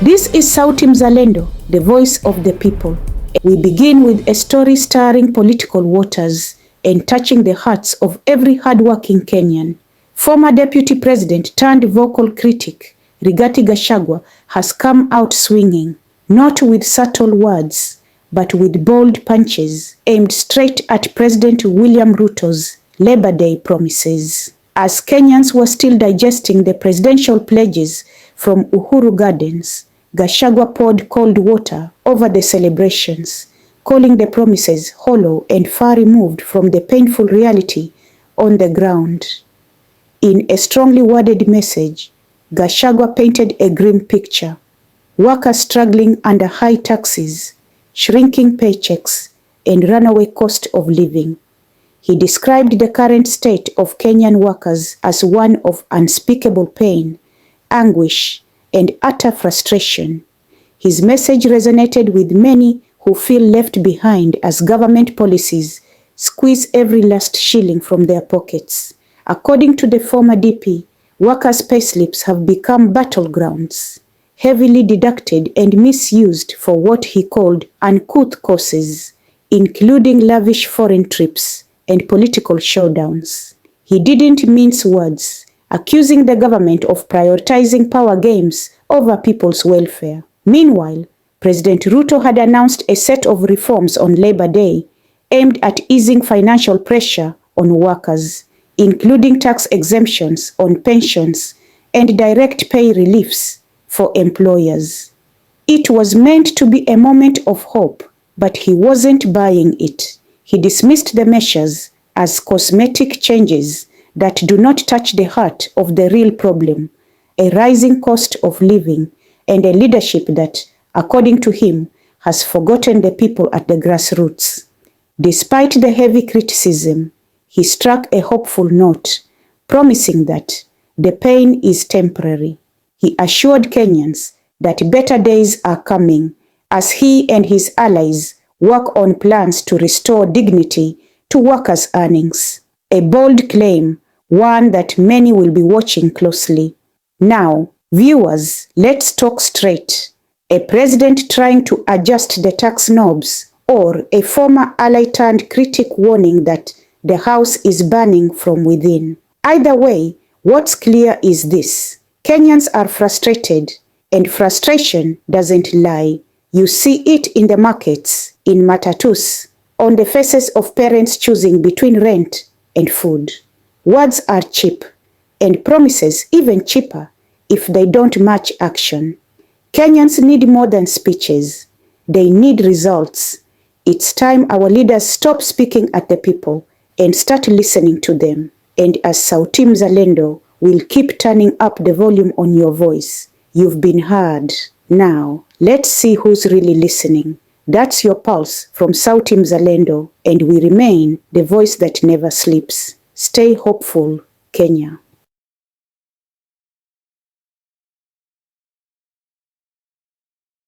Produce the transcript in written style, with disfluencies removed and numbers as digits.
This is Sauti Mzalendo, the voice of the people. We begin with a story stirring political waters and touching the hearts of every hardworking Kenyan. Former Deputy President turned vocal critic Rigathi Gachagua has come out swinging, not with subtle words, but with bold punches aimed straight at President William Ruto's Labor Day promises. As Kenyans were still digesting the presidential pledges from Uhuru Gardens, Gachagua poured cold water over the celebrations, calling the promises hollow and far removed from the painful reality on the ground. In a strongly worded message, Gachagua painted a grim picture: workers struggling under high taxes, shrinking paychecks, and runaway cost of living. He described the current state of Kenyan workers as one of unspeakable pain, anguish, and utter frustration. His message resonated with many who feel left behind as government policies squeeze every last shilling from their pockets. According to the former DP, workers' payslips have become battlegrounds, heavily deducted and misused for what he called uncouth causes, including lavish foreign trips and political showdowns. He didn't mince words, accusing the government of prioritizing power games over people's welfare. Meanwhile, President Ruto had announced a set of reforms on Labor Day aimed at easing financial pressure on workers, including tax exemptions on pensions and direct pay reliefs for employers. It was meant to be a moment of hope, but he wasn't buying it. He dismissed the measures as cosmetic changes that do not touch the heart of the real problem: a rising cost of living and a leadership that, according to him, has forgotten the people at the grassroots. Despite the heavy criticism, he struck a hopeful note, promising that the pain is temporary. He assured Kenyans that better days are coming as he and his allies work on plans to restore dignity to workers' earnings. A bold claim, one that many will be watching closely. Now, viewers, let's talk straight. A president trying to adjust the tax knobs, or a former ally turned critic warning that the house is burning from within? Either way, what's clear is this: Kenyans are frustrated, and frustration doesn't lie. You see it in the markets, in matatus, on the faces of parents choosing between rent and food. Words are cheap, and promises even cheaper if they don't match action. Kenyans need more than speeches. They need results. It's time our leaders stop speaking at the people and start listening to them. And as Sauti Mzalendo, we'll keep turning up the volume on your voice. You've been heard. Now, let's see who's really listening. That's your pulse from Sauti Mzalendo, and we remain the voice that never sleeps. Stay hopeful, Kenya.